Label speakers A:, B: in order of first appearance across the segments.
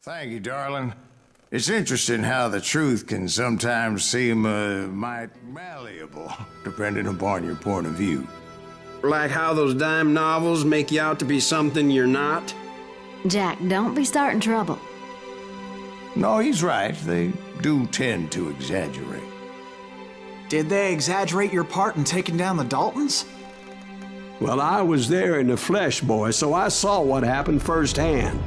A: Thank you, darling. It's interesting how the truth can sometimes seem, might malleable, depending upon your point of view.
B: Like how those dime novels make you out to be something you're not?
C: Jack, don't be starting trouble.
A: No, he's right. They do tend to exaggerate.
D: Did they exaggerate your part in taking down the Daltons?
E: Well, I was there in the flesh, boy, so I saw what happened firsthand.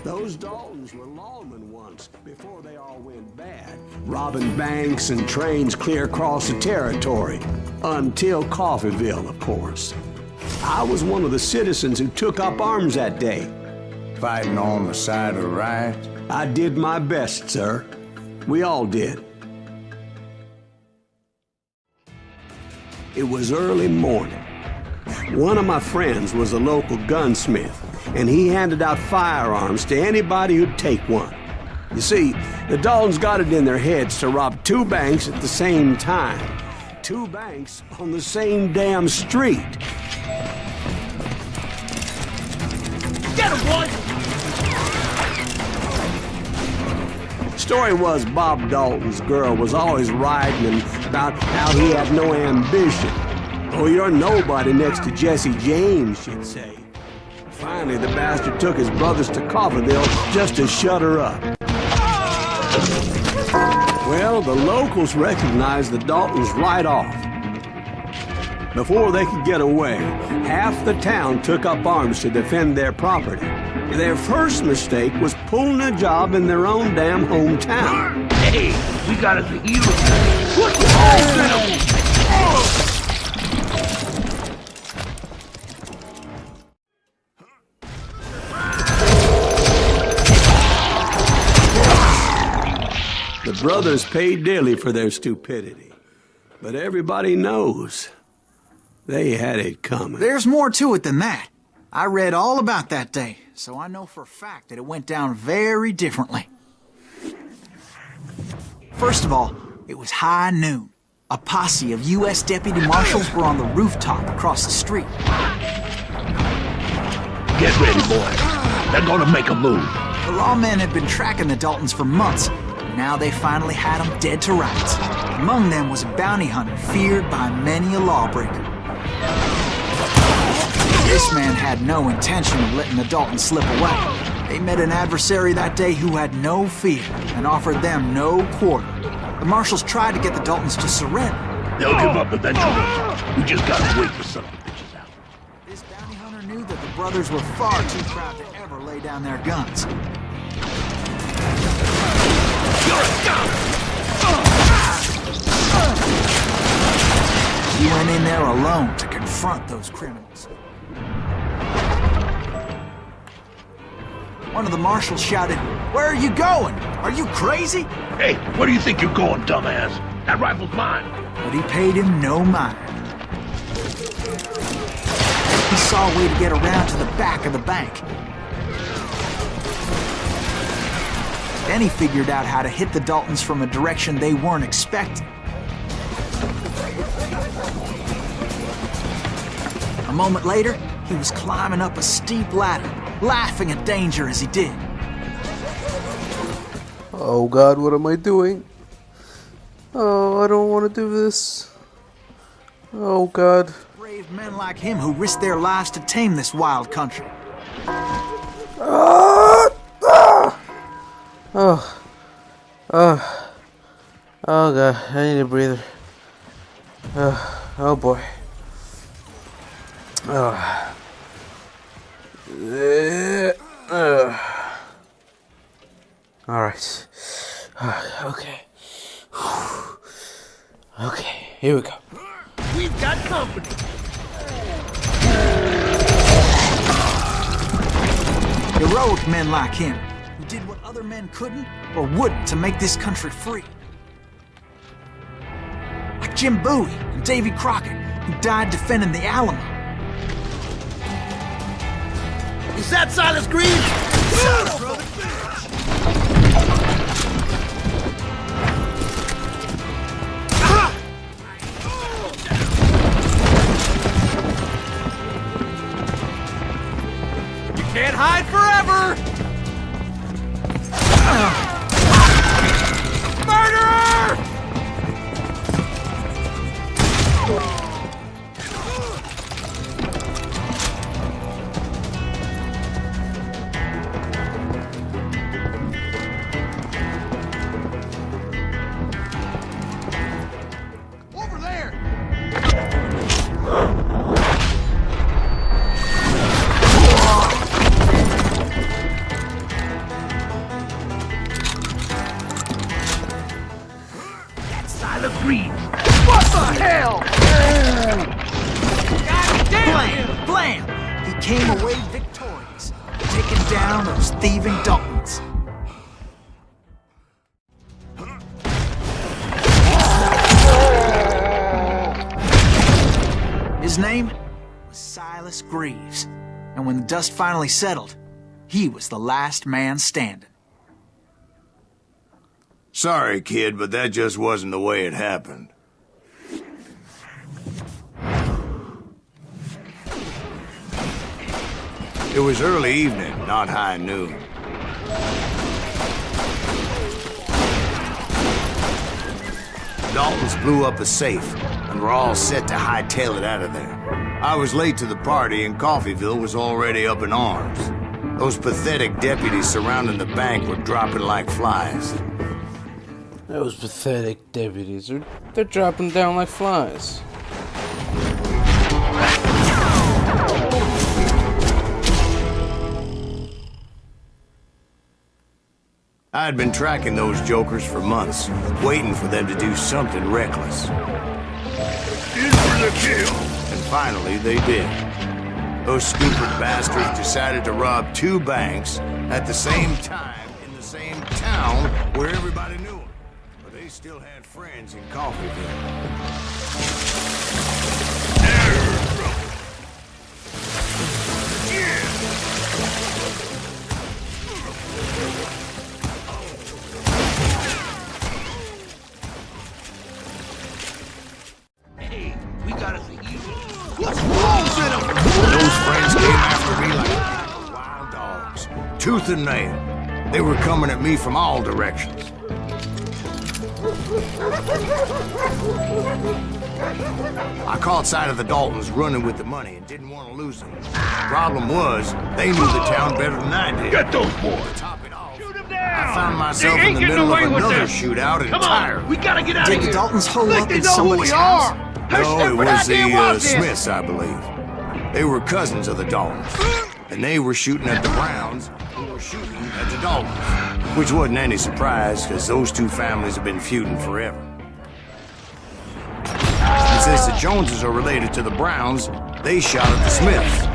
E: Those Daltons were lawmen once, before they all went bad, robbing banks and trains clear across the territory, until Coffeeville, of course. I was one of the citizens who took up arms that day.
A: Fighting on the side of the right?
E: I did my best, sir. We all did. It was early morning. One of my friends was a local gunsmith, and he handed out firearms to anybody who'd take one. You see, the Daltons got it in their heads to rob two banks at the same time. Two banks on the same damn street.
F: Get him, boys!
E: Story was Bob Dalton's girl was always riding about how he had no ambition. Oh, you're nobody next to Jesse James, she'd say. Finally, the bastard took his brothers to Coffeeville just to shut her up. Well, the locals recognized the Daltons right off. Before they could get away, half the town took up arms to defend their property. Their first mistake was pulling a job in their own damn hometown.
F: Hey, we got us a hero. Put the holes in him!
E: The brothers paid dearly for their stupidity. But everybody knows they had it coming.
D: There's more to it than that. I read all about that day, so I know for a fact that it went down very differently. First of all, it was high noon. A posse of U.S. deputy marshals were on the rooftop across the street.
F: Get ready, boys. They're gonna make a move.
D: The lawmen had been tracking the Daltons for months, and now they finally had them dead to rights. Among them was a bounty hunter feared by many a lawbreaker. This man had no intention of letting the Daltons slip away. They met an adversary that day who had no fear and offered them no quarter. The marshals tried to get the Daltons to surrender.
F: They'll give up eventually. We just gotta wait for some of the bitches out.
D: This bounty hunter knew that the brothers were far too proud to ever lay down their guns.
F: You're a scum!
D: He went in there alone to confront those criminals. One of the marshals shouted, "Where are you going? Are you crazy?"
F: Hey, where do you think you're going, dumbass? That rifle's mine.
D: But he paid him no mind. He saw a way to get around to the back of the bank. Then he figured out how to hit the Daltons from a direction they weren't expecting. A moment later, he was climbing up a steep ladder, laughing at danger as he did.
G: Oh God, what am I doing? Oh, I don't want to do this. Oh God.
D: Brave men like him who risked their lives to tame this wild country.
G: Oh God, I need a breather. Oh boy. All right. Okay. Okay, here we go.
F: We've got company.
D: Heroic men like him, who did what other men couldn't or wouldn't to make this country free. Like Jim Bowie and Davy Crockett, who died defending the Alamo.
F: Is that Silas Greaves? Shut up, brother!
H: Can't hide forever! Murderer!
A: Over there!
F: Silas Greaves.
H: What the hell? God damn
D: Blam! Blam! He came away victorious, taking down those thieving Daltons. His name was Silas Greaves, and when the dust finally settled, he was the last man standing.
A: Sorry, kid, but that just wasn't the way it happened. It was early evening, not high noon. Daltons blew up a safe, and were all set to hightail it out of there. I was late to the party, and Coffeyville was already up in arms. Those pathetic deputies surrounding the bank were dropping like flies.
G: Those pathetic deputies, they're dropping down like flies.
A: I had been tracking those jokers for months, waiting for them to do something reckless.
F: In for the kill.
A: And finally, they did. Those stupid bastards decided to rob 2 banks at the same time in the same town where everybody knew them. But they still had friends in Coffeyville.
F: Hey, we got us a evil. What's wrong with them?
A: Those friends came after me like wild dogs, tooth and nail. They were coming at me from all directions. I caught sight of the Daltons running with the money and didn't want to lose them. Problem was, they knew the town better than I did.
F: Get those boys.
A: To top it off,
F: Shoot them down.
A: I found myself
F: They
A: in
F: ain't
A: the
F: getting
A: middle of
F: away with
A: another
F: this.
A: shootout
F: Come
A: entirely.
F: on, we gotta get out
D: Did
F: of
D: the
F: here.
D: Daltons hole
F: Think
D: up
F: they
D: in
F: know who
D: somebody's
F: we
D: house?
F: are.
A: No, it was the
F: Smiths.
A: Smiths, I believe. They were cousins of the Daltons, and they were shooting at the Browns, who were shooting at the Daltons, which wasn't any surprise, because those 2 families have been feuding forever. And since the Joneses are related to the Browns, they shot at the Smiths,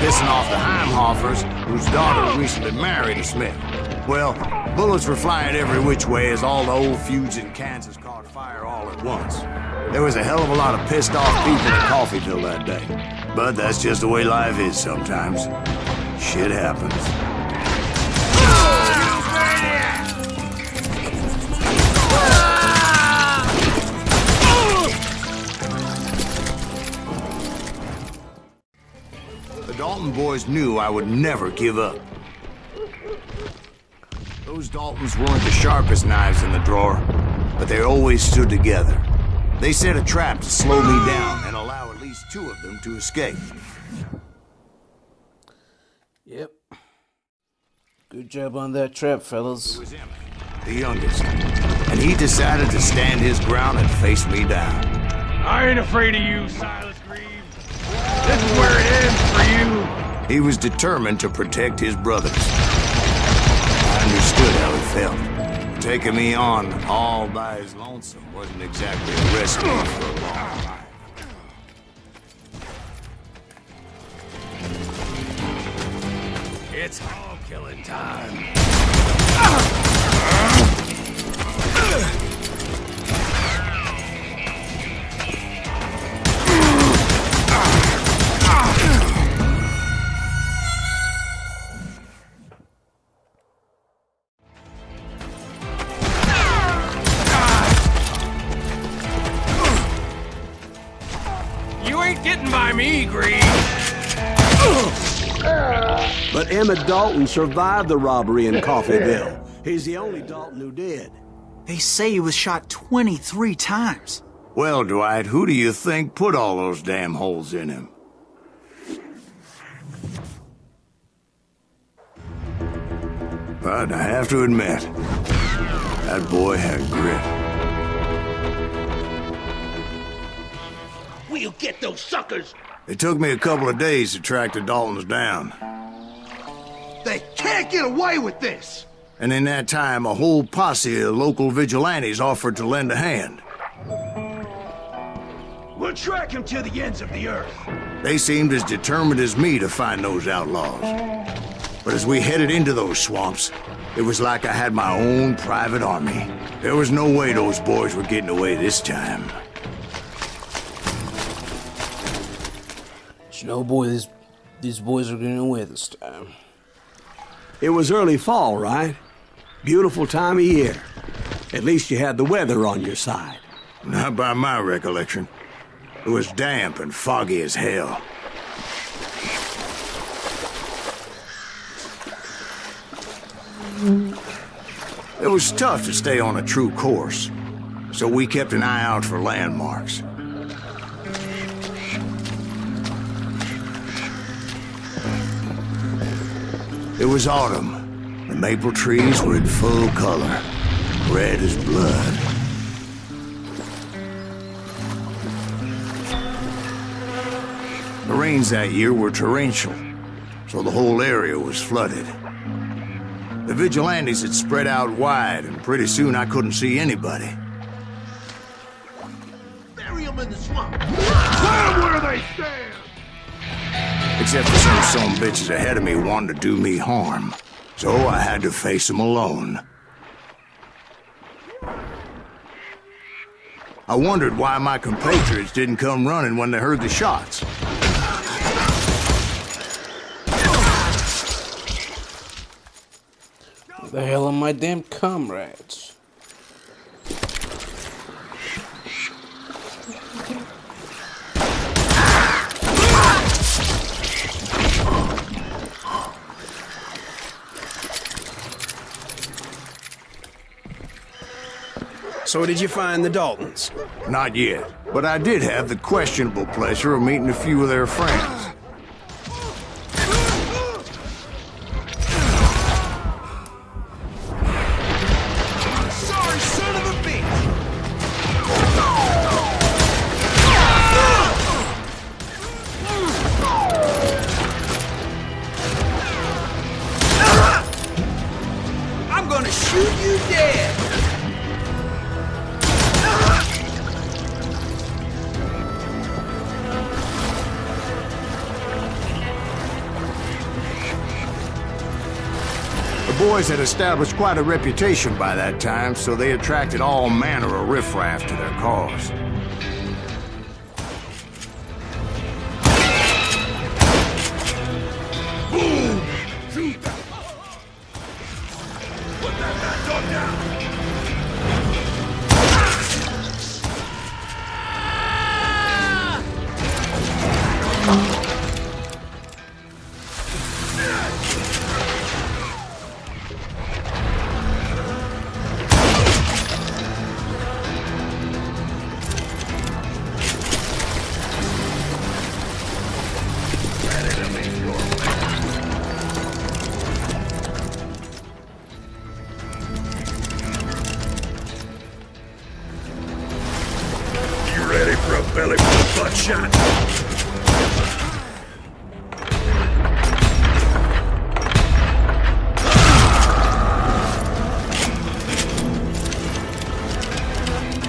A: pissing off the Heimhoffers, whose daughter recently married a Smith. Well, bullets were flying every which way as all the old feuds in Kansas caught fire all at once. There was a hell of a lot of pissed off people in Coffeyville that day. But that's just the way life is sometimes. Shit happens. The Dalton boys knew I would never give up. Those Daltons weren't the sharpest knives in the drawer, but they always stood together. They set a trap to slow me down and allow at least 2 of them to escape.
G: Yep. Good job on that trap, fellas.
A: It was Emmett, the youngest, and he decided to stand his ground and face me down.
H: I ain't afraid of you, Silas Greaves. This is where it ends for you.
A: He was determined to protect his brothers. I understood how he felt. Taking me on all by his lonesome wasn't exactly a recipe for a long life.
H: It's hog killing time. You ain't getting by me, Greaves.
E: But Emmett Dalton survived the robbery in Coffeyville. He's the only Dalton who did.
D: They say he was shot 23 times.
A: Well, Dwight, who do you think put all those damn holes in him? But I have to admit, that boy had grit.
F: We'll get those suckers!
A: It took me a couple of days to track the Daltons down.
F: They can't get away with this!
A: And in that time, a whole posse of local vigilantes offered to lend a hand.
F: We'll track him to the ends of the earth.
A: They seemed as determined as me to find those outlaws. But as we headed into those swamps, it was like I had my own private army. There was no way those boys were getting away this time.
G: No boy, these boys are getting away this time.
E: It was early fall, right? Beautiful time of year. At least you had the weather on your side.
A: Not by my recollection. It was damp and foggy as hell. It was tough to stay on a true course, so we kept an eye out for landmarks. It was autumn. The maple trees were in full color, red as blood. The rains that year were torrential, so the whole area was flooded. The vigilantes had spread out wide, and pretty soon I couldn't see anybody.
F: Bury them in the swamp! Put them where they stand!
A: Except for some bitches ahead of me wanted to do me harm, so I had to face them alone. I wondered why my compatriots didn't come running when they heard the shots.
G: Where the hell are my damn comrades?
B: So did you find the Daltons?
A: Not yet, but I did have the questionable pleasure of meeting a few of their friends.
F: Sorry, son of a bitch!
D: I'm gonna shoot you dead!
A: The boys had established quite a reputation by that time, so they attracted all manner of riffraff to their cause.
F: Boom! Shoot! Put that bad dog down! Ready for a belly full butt shot?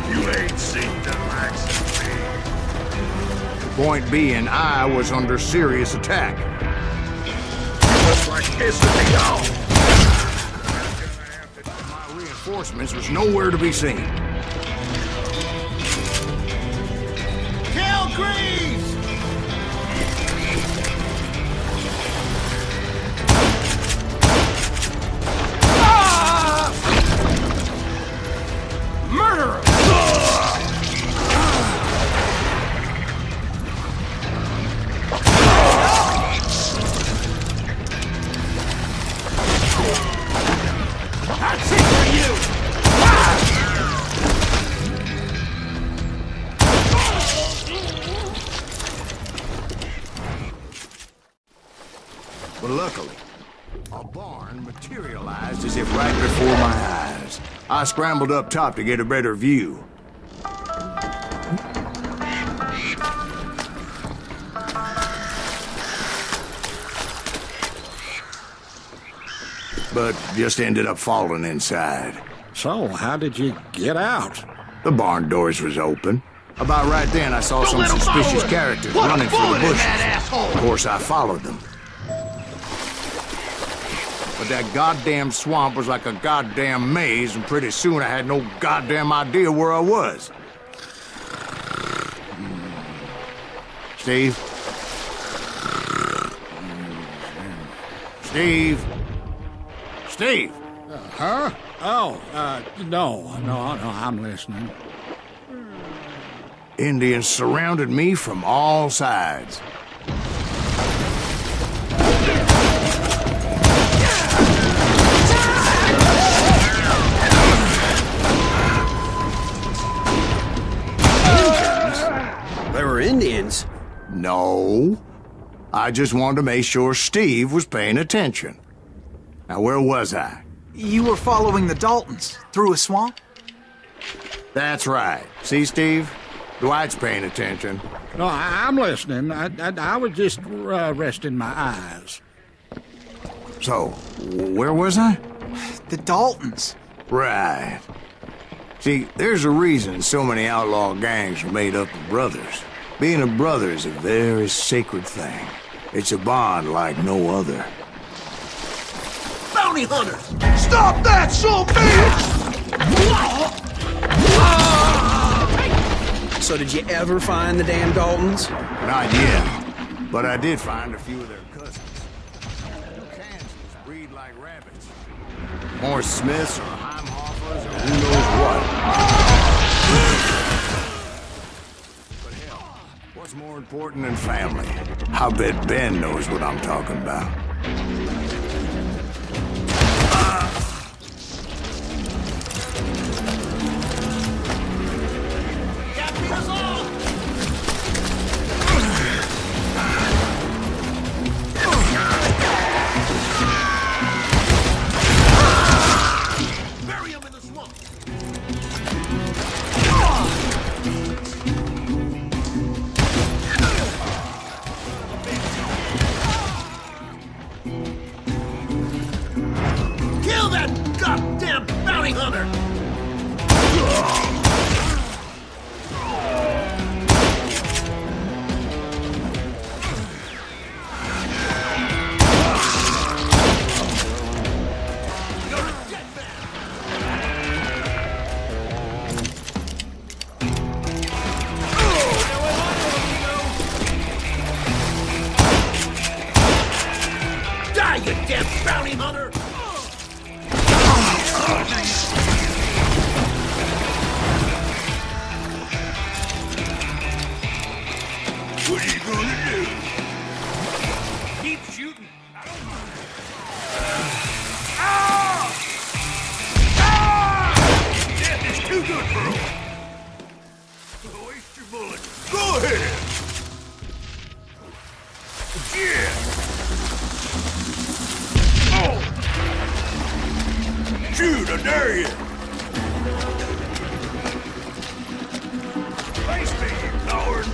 F: You ain't seen the likes of me.
A: Point being, I was under serious attack.
F: Looks like pissing me off.
A: My reinforcements was nowhere to be seen.
F: Greaves!
H: Murderer!
A: But luckily, a barn materialized as if right before my eyes. I scrambled up top to get a better view. But just ended up falling inside.
I: So, how did you get out?
A: The barn doors was open. About right then, I saw some suspicious characters running through the bushes. Of course, I followed them. But that goddamn swamp was like a goddamn maze, and pretty soon I had no goddamn idea where I was. Steve? Steve? Steve!
I: Huh? Oh, no, I'm listening.
A: Indians surrounded me from all sides.
E: There were Indians?
A: No. I just wanted to make sure Steve was paying attention. Now, where was I?
D: You were following the Daltons through a swamp?
A: That's right. See, Steve? Dwight's paying attention.
I: No, I'm listening. I was just resting my eyes.
A: So, where was I?
D: The Daltons.
A: Right. See, there's a reason so many outlaw gangs are made up of brothers. Being a brother is a very sacred thing. It's a bond like no other.
F: Bounty hunters! Stop that, son bitch!
E: So did you ever find the damn Daltons?
A: Not yet, but I did find a few of their cousins. Kansas breed like rabbits. More Smiths or Heimhoffers or who knows what. But hell, what's more important than family? I bet Ben knows what I'm talking about.
F: Shoot, I dare you! Face me, you coward!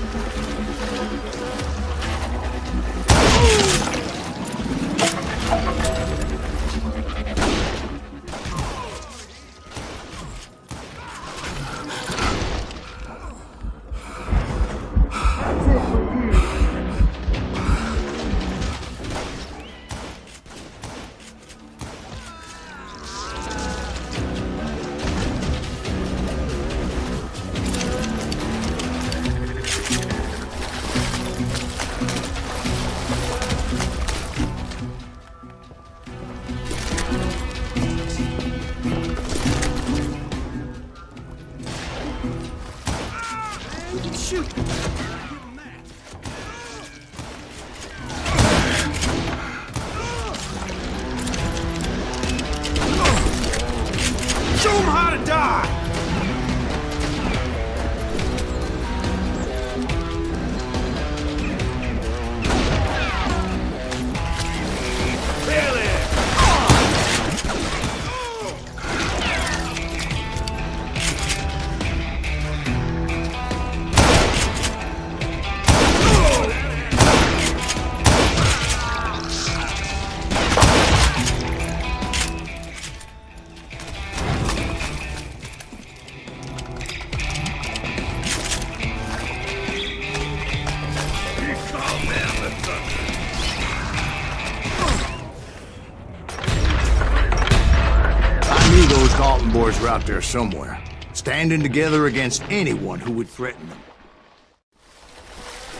A: boys were out there somewhere, standing together against anyone who would threaten them.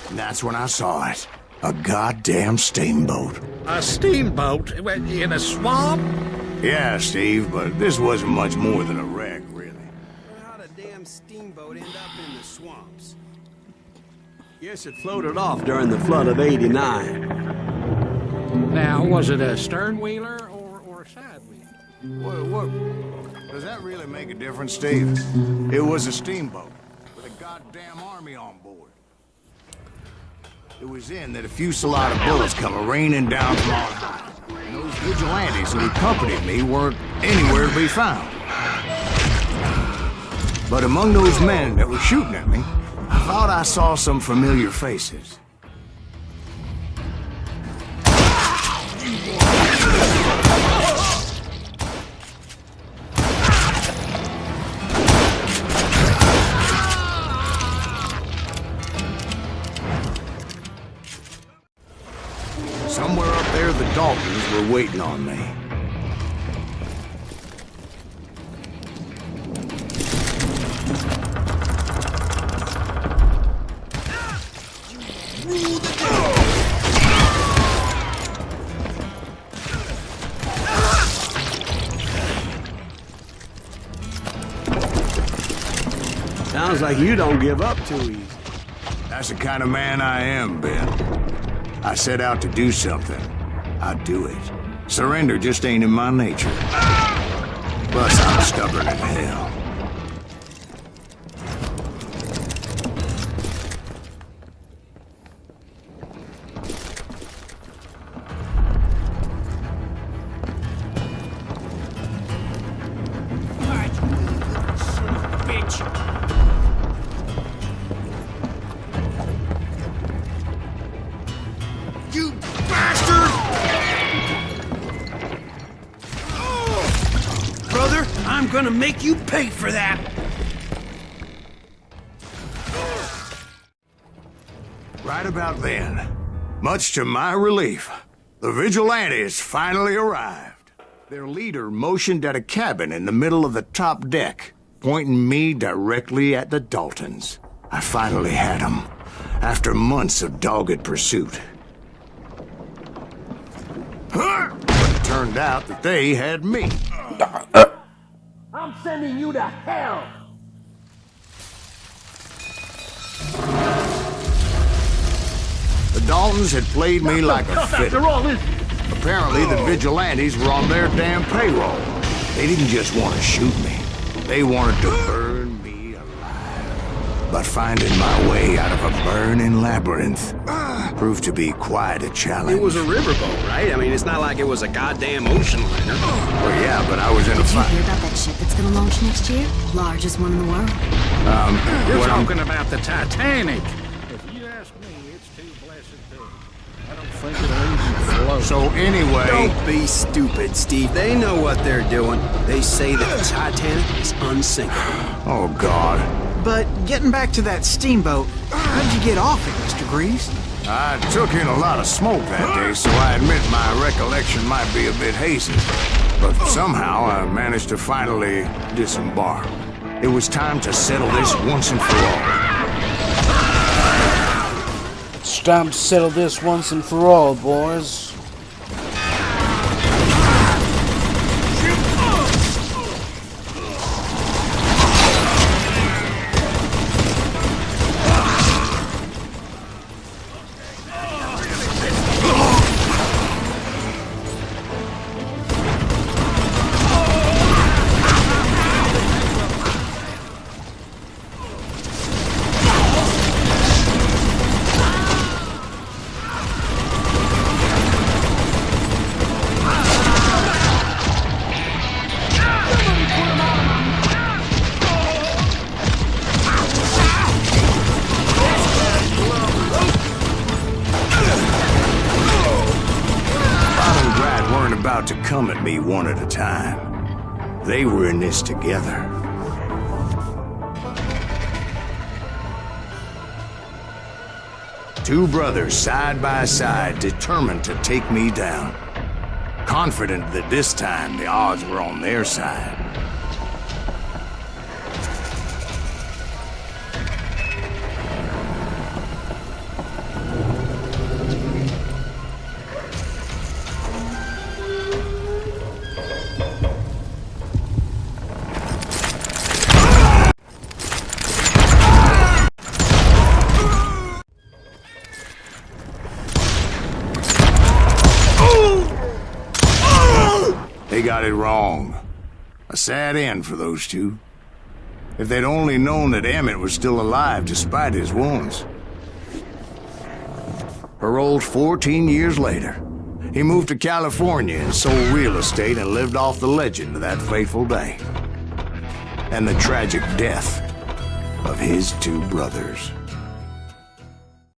A: And that's when I saw it. A goddamn steamboat.
I: A steamboat? In a swamp?
A: Yeah, Steve, but this wasn't much more than a wreck, really.
E: How'd a damn steamboat end up in the swamps? Guess it floated off during the flood of '89.
I: Now, was it a stern wheeler or a side wheeler?
A: What? Does that really make a difference, Steve? It was a steamboat with a goddamn army on board. It was in that a fusillade of bullets come raining down from on high. And those vigilantes who accompanied me weren't anywhere to be found. But among those men that were shooting at me, I thought I saw some familiar faces. Somewhere up there, the Daltons were waiting on me.
E: Sounds like you don't give up too easy.
A: That's the kind of man I am, Ben. I set out to do something. I do it. Surrender just ain't in my nature. Plus, I'm stubborn as hell.
E: I'm gonna make you pay for that!
A: Right about then, much to my relief, the vigilantes finally arrived. Their leader motioned at a cabin in the middle of the top deck, pointing me directly at the Daltons. I finally had them, after months of dogged pursuit. But it turned out that they had me.
F: I'm sending you to hell!
A: The Daltons had played me like a fiddle.
F: After all this...
A: Apparently, the vigilantes were on their damn payroll. They didn't just want to shoot me. They wanted to burn me alive. But finding my way out of a burning labyrinth proved to be quite a challenge.
B: It was a riverboat, right? I mean, it's not like it was a goddamn ocean liner.
A: Well, yeah, but I was in a fight.
C: Did you hear about that ship that's gonna launch next year? Largest one in the world.
I: You're talking about the Titanic. If you ask me, it's too blessed big. I don't think it'll even float.
A: So anyway...
B: Don't be stupid, Steve. They know what they're doing. They say that the Titanic is unsinkable.
A: Oh, God.
D: But getting back to that steamboat, how'd you get off it, Mr. Greaves?
A: I took in a lot of smoke that day, so I admit my recollection might be a bit hazy. But somehow I managed to finally disembark. It was time to settle this once and for all.
G: It's time to settle this once and for all, boys.
A: To come at me one at a time. They were in this together. Two brothers side by side, determined to take me down. Confident that this time the odds were on their side. got it wrong. A sad end for those two. If they'd only known that Emmett was still alive despite his wounds. Paroled 14 years later, he moved to California and sold real estate and lived off the legend of that fateful day. And the tragic death of his two brothers.